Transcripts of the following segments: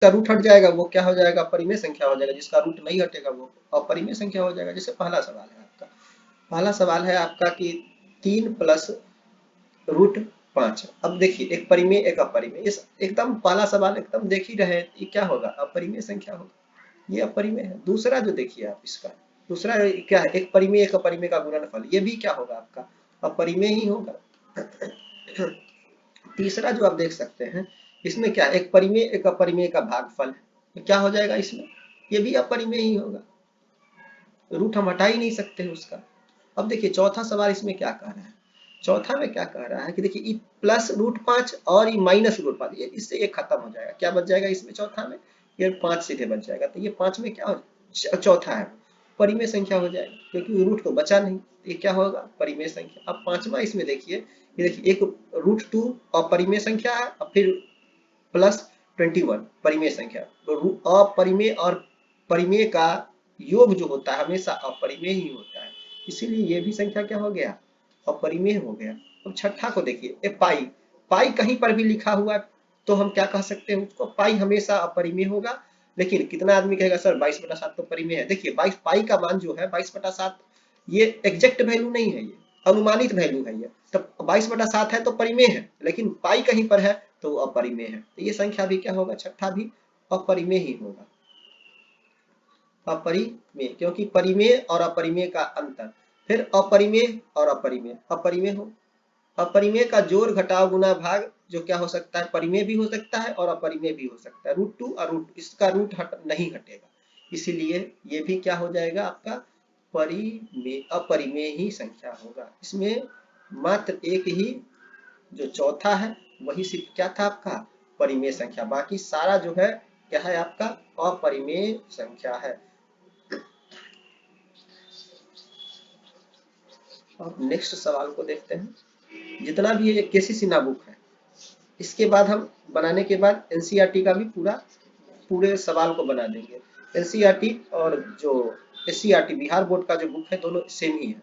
का रूट हट जाएगा वो क्या हो जाएगा, अपरिमेय संख्या हो जाएगा। जिसका रूट नहीं हटेगा वो अपरिमेय संख्या हो जाएगा। जैसे पहला सवाल है आपका, पहला सवाल है आपका कि 3 प्लस रूट 5। अब देखिए एक परिमेय एक अपरिमेय, इस एकदम पहला सवाल एकदम देख ही रहे हैं, ये क्या होगा, अपरिमेय संख्या होगा, ये अपरिमेय है। दूसरा जो देखिए आप इसका, दूसरा क्या है, एक परिमेय एक अपरिमेय का गुणनफल, ये भी क्या होगा आपका, अपरिमेय ही होगा। तीसरा जो आप देख सकते हैं, इसमें क्या, एक परिमेय एक अपरिमेय का भागफल है, तो क्या हो जाएगा इसमें, ये भी अपरिमेय ही होगा, रूट हम हटा ही नहीं सकते हैं उसका। अब देखिए चौथा सवाल इसमें क्या कह रहा है, चौथा में क्या कह रहा है कि देखिए प्लस रूट 5 और ये माइनस रूट 5, ये इससे ये खत्म हो जाएगा, क्या बच जाएगा इसमें चौथा में, ये 5 सीधे बच जाएगा। तो ये 5 में क्या हो, चौथा है परिमेय संख्या हो जाएगी, क्योंकि रूट तो बचा नहीं, ये क्या होगा, परिमेय संख्या। अब पांचवा इसमें देखिए, ये देखिए एक रूट 2 अपरिमेय संख्या है, और फिर प्लस 21 परिमेय संख्या। तो अपरिमेय और परिमेय का योग जो होता है हमेशा अपरिमेय ही होता है, इसीलिए ये भी संख्या क्या हो गया, अपरिमेय हो गया। अब छठा को देखिए, पाई, पाई कहीं पर भी लिखा हुआ तो हम क्या कह सकते हैं उसको, पाई हमेशा अपरिमेय होगा। लेकिन कितना आदमी कहेगा सर 22/7 तो परिमेय है। देखिए 22 पाई का मान जो है 22/7, ये एग्जैक्ट वैल्यू नहीं है, ये अनुमानित वैल्यू है। ये तब 22/7 है तो परिमेय है, लेकिन पाई कहीं पर है तो अपरिमेय है। तो ये संख्या भी क्या होगा, छठा भी अपरिमेय ही होगा, अपरिमेय, क्योंकि परिमेय और अपरिमेय का अंतर। फिर अपरिमेय और अपरिमेय, अपरिमेय हो, अपरिमेय का जोड़ घटाव गुना भाग जो क्या हो सकता है, परिमेय भी हो सकता है और अपरिमेय भी हो सकता है। रूट 2 और रूट, इसका रूट नहीं हटेगा, इसीलिए ये भी क्या हो जाएगा आपका, परिमेय, अपरिमेय ही संख्या होगा। इसमें मात्र एक ही जो चौथा है वही सिर्फ क्या था आपका, परिमेय संख्या, बाकी सारा जो है क्या है आपका, अपरिमेय संख्या है। अब नेक्स्ट सवाल को देखते हैं। जितना भी ये केसी सिन्हा बुक है, इसके बाद हम बनाने के बाद एनसीईआरटी का भी पूरे सवाल को बना देंगे। एनसीईआरटी और जो एससीईआरटी बिहार बोर्ड का जो बुक है दोनों सेम ही है।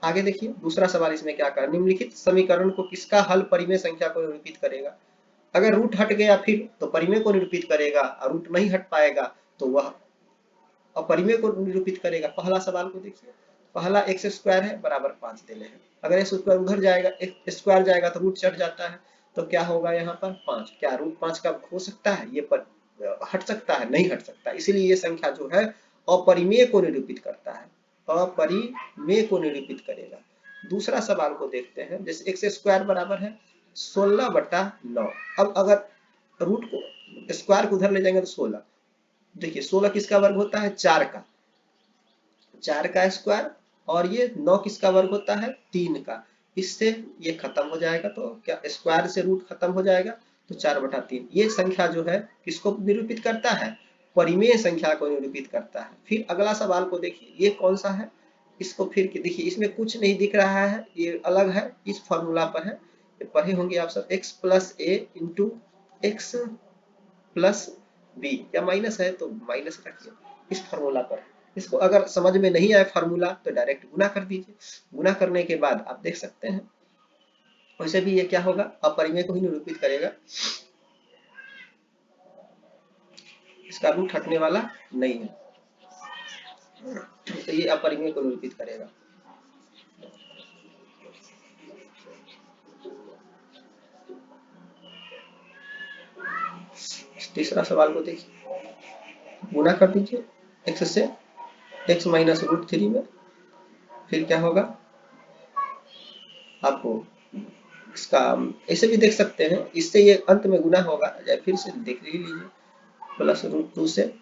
आगे देखिए दूसरा सवाल इसमें क्या कर, निम्नलिखित समीकरण को किसका हल परिमेय संख्या को निरूपित करेगा। अगर रूट हट गया फिर तो परिमेय को निरूपित करेगा, और रूट नहीं हट पाएगा तो वह अपरिमेय को निरूपित करेगा। पहला सवाल को देखिए, पहला एक्स स्क्वायर है बराबर 5 देने हैं, अगर एक्स स्क्वायर उधर जाएगा, एक्स स्क्वायर जाएगा तो रूट चढ़ जाता है, तो क्या होगा यहाँ पर 5, क्या रूट 5 का हो सकता है, ये पर हट सकता है, नहीं हट सकता, इसीलिए ये संख्या जो है अपरिमेय को निरूपित करता है, अपरिमेय को निरूपित करेगा। दूसरा सवाल को देखते हैं, जैसे एक्स स्क्वायर बराबर है 16/9। अब अगर रूट को स्क्वायर को उधर ले जाएंगे तो 16, देखिए 16 किसका वर्ग होता है, 4 का, 4 का स्क्वायर, और ये 9 किसका वर्ग होता है, 3 का। इससे ये खत्म हो जाएगा, तो क्या स्क्वायर से रूट खत्म हो जाएगा, तो 4/3। ये संख्या जो है किसको निरूपित करता है, परिमेय संख्या को निरूपित करता है। फिर अगला सवाल को देखिए, ये कौन सा है, इसको फिर देखिए, इसमें कुछ नहीं दिख रहा है, ये अलग है, इस फॉर्मूला पर है, ये पढ़े होंगे आप सब, x प्लस ए इंटू एक्स प्लस बी, या माइनस है तो माइनस रखिए, इस फार्मूला पर। इसको अगर समझ में नहीं आए फार्मूला तो डायरेक्ट गुना कर दीजिए, गुना करने के बाद आप देख सकते हैं, वैसे भी ये क्या होगा, अपरिमेय को ही निरूपित करेगा, इसका रूट हटने वाला नहीं है, तो ये अपरिमेय को निरूपित करेगा। तीसरा सवाल को देखिए, गुना कर दीजिए एक्स से, एक्स माइनस रूट 3 में, फिर क्या होगा आपको, इसका ऐसे भी देख सकते हैं, इससे ये अंत में गुना होगा, या फिर से देख ही लीजिए, प्लस रूट 2 से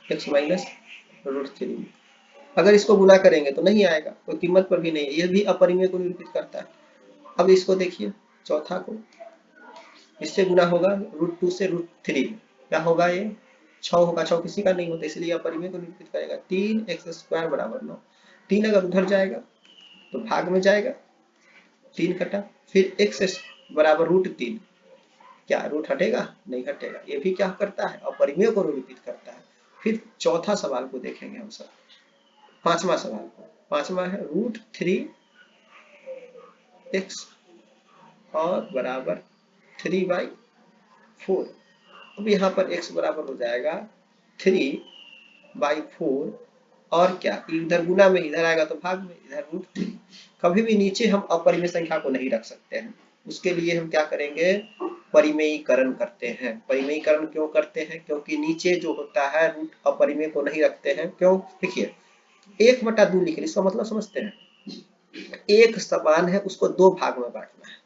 एक्स माइनस रूट 3। अगर इसको गुना करेंगे तो नहीं आएगा, कोई कीमत पर भी नहीं, यह भी अपरिमेय को निरूपित करता है। अब इसको देखिए चौथा को, इससे गुना होगा रूट 2 से रूट 3, क्या होगा ये 6 होगा, 6 किसी का नहीं होता, इसलिए अपरिमेय को निरूपित करेगा। 3x² बराबर 9, 3 अगर उधर जाएगा तो भाग में जाएगा, 3 कटा, फिर x बराबर रूट 3, क्या रूट हटेगा, नहीं हटेगा, ये भी क्या करता है, अपरिमेय को निरूपित करता है। फिर चौथा सवाल को देखेंगे हम सब, पांचवा सवाल को, पांचवा है रूट 3x और बराबर 3/4। अब यहाँ पर x बराबर हो जाएगा 3/4 और क्या, इधर गुना में इधर आएगा तो भाग में, इधर √3। कभी भी नीचे हम अपरिमेय संख्या को नहीं रख सकते हैं, उसके लिए हम क्या करेंगे, परिमेयीकरण करते हैं। परिमेयीकरण क्यों करते हैं, क्योंकि नीचे जो होता है रूट अपरिमेय को नहीं रखते हैं। क्यों, देखिए 1/2 लिख रहे, इसका मतलब समझते हैं, एक समान है उसको दो भाग में बांटना है।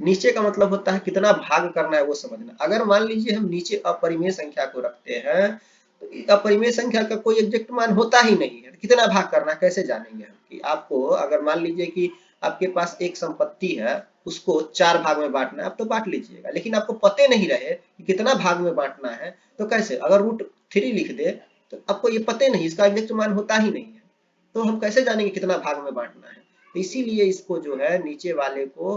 नीचे का मतलब होता है कितना भाग करना है वो समझना। अगर मान लीजिए हम नीचे अपरिमेय संख्या को रखते हैं तो अपरिमेय संख्या का कोई एग्जैक्ट मान होता ही नहीं है, कितना भाग करना है कैसे जानेंगे हम। कि आपको अगर मान लीजिए कि आपके पास एक संपत्ति है, उसको 4 भाग में बांटना है, आप तो बांट लीजिएगा, लेकिन आपको पते नहीं रहे कि कितना भाग में बांटना है तो कैसे, अगर √3 लिख दे तो आपको ये पते नहीं, इसका एग्जैक्ट मान होता ही नहीं है, तो हम कैसे जानेंगे कितना भाग में बांटना है। तो इसीलिए इसको जो है नीचे वाले को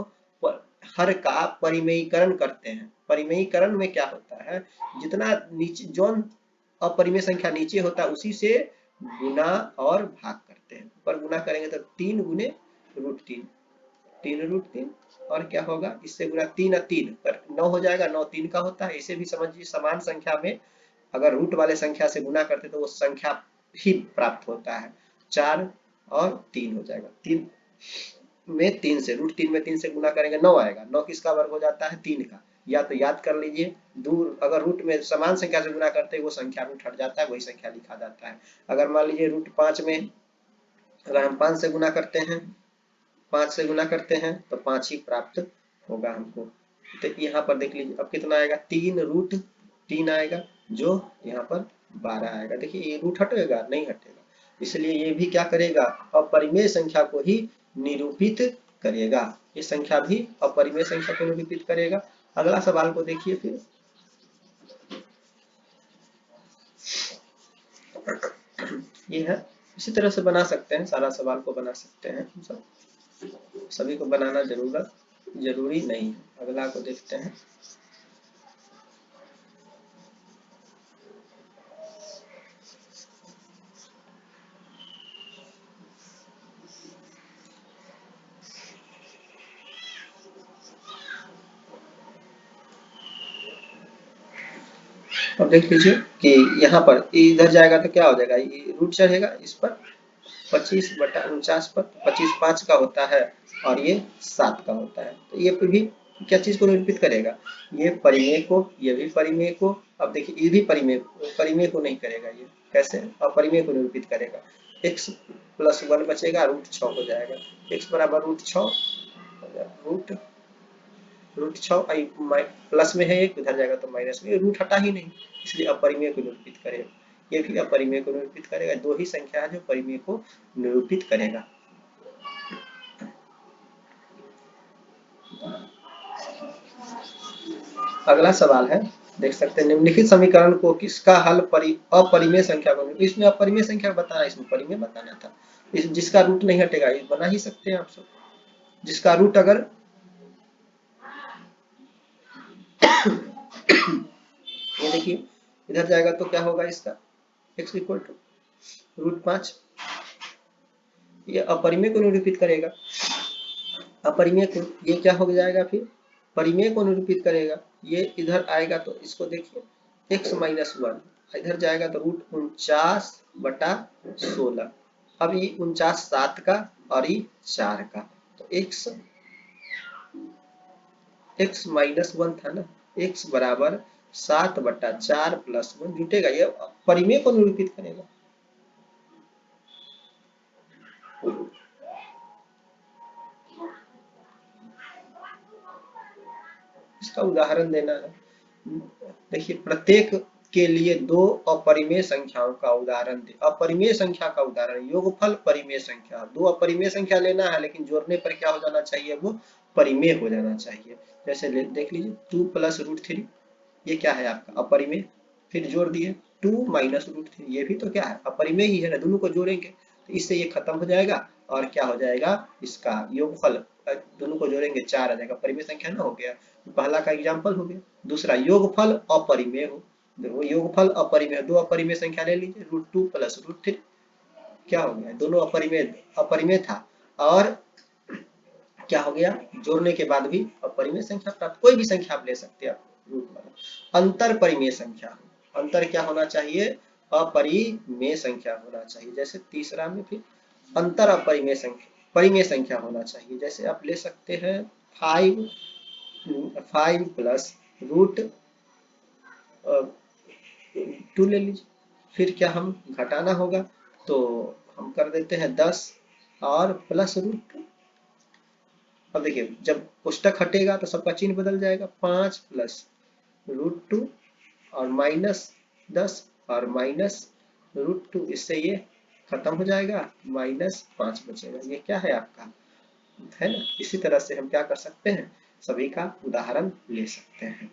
हर का परिमेयीकरण करते हैं। परिमेयीकरण में क्या होता है, जितना नीचे जो अपरिमेय संख्या नीचे होता है उसी से गुना और भाग करते हैं। ऊपर गुना करेंगे तो 3 गुने √3, 3√3 और क्या होगा, इससे गुना 3 और 3 पर 9 हो जाएगा, 9 3 का होता है। इसे भी समझिए समान संख्या में अगर रूट वाले संख्या से गुना करते तो वो संख्या ही प्राप्त होता है। 4 और 3 हो जाएगा, 3 में 3 से √3 में 3 से गुना करेंगे 9 आएगा। 9 किसका वर्ग हो जाता है, 3 का। या तो याद कर लीजिए, दूर अगर रूट में समान संख्या से गुना करते हैं वो संख्या रूट हट जाता है, वही संख्या लिखा जाता है। अगर मान लीजिए √5 में अगर हम 5 से गुना करते हैं, 5 से गुना करते हैं तो 5 ही प्राप्त होगा हमको। तो यहाँ पर देख लीजिए अब कितना आएगा, 3√3 आएगा, जो यहाँ पर 12 आएगा। देखिए ये रूट हटेगा, नहीं हटेगा, इसलिए ये भी क्या करेगा, अपरिमेय संख्या को ही निरूपित करेगा। ये संख्या भी अपरिमेय संख्या को निरूपित करेगा। अगला सवाल को देखिए फिर, ये है इसी तरह से बना सकते हैं, सारा सवाल को बना सकते हैं हम सब, सभी को बनाना जरूरी नहीं है। अगला को देखते हैं, अब देख लीजिए कि यहाँ पर इधर जाएगा तो क्या हो जाएगा, ये रूट चढ़ेगा इस पर 25/49 पर, 25 5 का होता है और ये 7 का होता है। तो ये भी क्या चीज को निरूपित करेगा, ये परिमेय को, ये भी परिमेय को। अब देखिए ये भी परिमेय को नहीं करेगा, ये कैसे, अपरिमेय को निरूपित करेगा। x + 1 बचेगा, √6 हो जाएगा। x बराबर √6, √6 प्लस में है एक, इधर जाएगा तो माइनस में, रूट हटा ही नहीं, इसलिए अपरिमेय को निरूपित करेगा। ये भी अपरिमेय को निरूपित करेगा। दो ही संख्या है जो परिमेय को निरूपित करेगा। अगला सवाल है, देख सकते हैं, निम्नलिखित समीकरण को किसका हल अपरिमेय संख्या को, इसमें अपरिमेय संख्या बताना, इसमें परिमेय बताना था। जिसका रूट नहीं हटेगा ये बना ही सकते हैं आप सब। जिसका रूट अगर ये देखिए इधर जाएगा तो क्या होगा, इसका x = √5, ये अपरिमेय को निरूपित करेगा। अपरिमेय को ये क्या हो जाएगा, फिर परिमेय को निरूपित करेगा। ये इधर आएगा तो इसको देखिए x - 1, इधर जाएगा तो √49/16। अब ये 49 7 का और ये 4 का, तो x -1 था ना, x बराबर 7/4 + 1 जुटेगा, ये परिमेय को निरूपित करेगा। इसका उदाहरण देना है। देखिए प्रत्येक के लिए दो अपरिमेय संख्याओं का उदाहरण दे। अपरिमेय संख्या का उदाहरण, योगफल परिमेय संख्या। दो अपरिमेय संख्या लेना है लेकिन जोड़ने पर क्या हो जाना चाहिए, वो परिमेय हो जाना चाहिए। जैसे देख लीजिए 2 + √3, ये क्या है आपका अपरिमेय, फिर जोड़ दिए 2 - √3, ये भी तो क्या है अपरिमेय ही है ना, दोनों को जोड़ेंगे तो इससे ये खत्म हो जाएगा और क्या हो जाएगा, इसका योगफल दोनों को जोड़ेंगे 4 आ जाएगा, परिमेय संख्या ना हो गया। पहला का एग्जाम्पल हो गया। दूसरा योगफल अपरिमेय हो, देखो योगफल अपरिमेय, दो अपरिमेय संख्या ले लीजिए, √2 + √3, क्या हो गया, दोनों अपरिमेय था और क्या हो गया, जोड़ने के बाद भी अपरिमेय संख्या प्राप्त। कोई भी संख्या आप ले सकते हैं, आप रूट वाला। अंतर परिमेय संख्या, अंतर क्या होना चाहिए, अपरिमेय संख्या होना चाहिए। जैसे तीसरा में फिर अंतर अपरिमेय संख्या, परिमेय संख्या होना चाहिए। जैसे आप ले सकते हैं 5 प्लस रूट 2 ले लीजिए। फिर क्या हम घटाना होगा, तो हम कर देते हैं 10 और प्लस रूट 2। अब देखिए जब पुस्तक हटेगा तो सबका चिन्ह बदल जाएगा, 5 प्लस रूट 2 और माइनस 10 और माइनस रूट 2, इससे ये खत्म हो जाएगा, -5 बचेगा। ये क्या है आपका, है ना। इसी तरह से हम क्या कर सकते हैं, सभी का उदाहरण ले सकते हैं।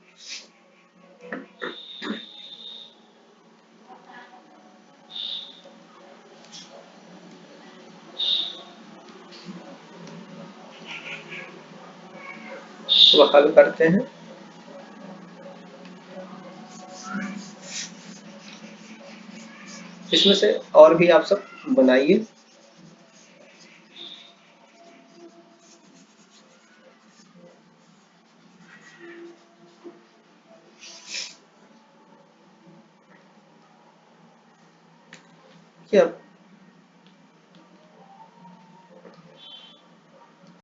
तो हल करते हैं। इसमें से और भी आप सब बनाइए। क्या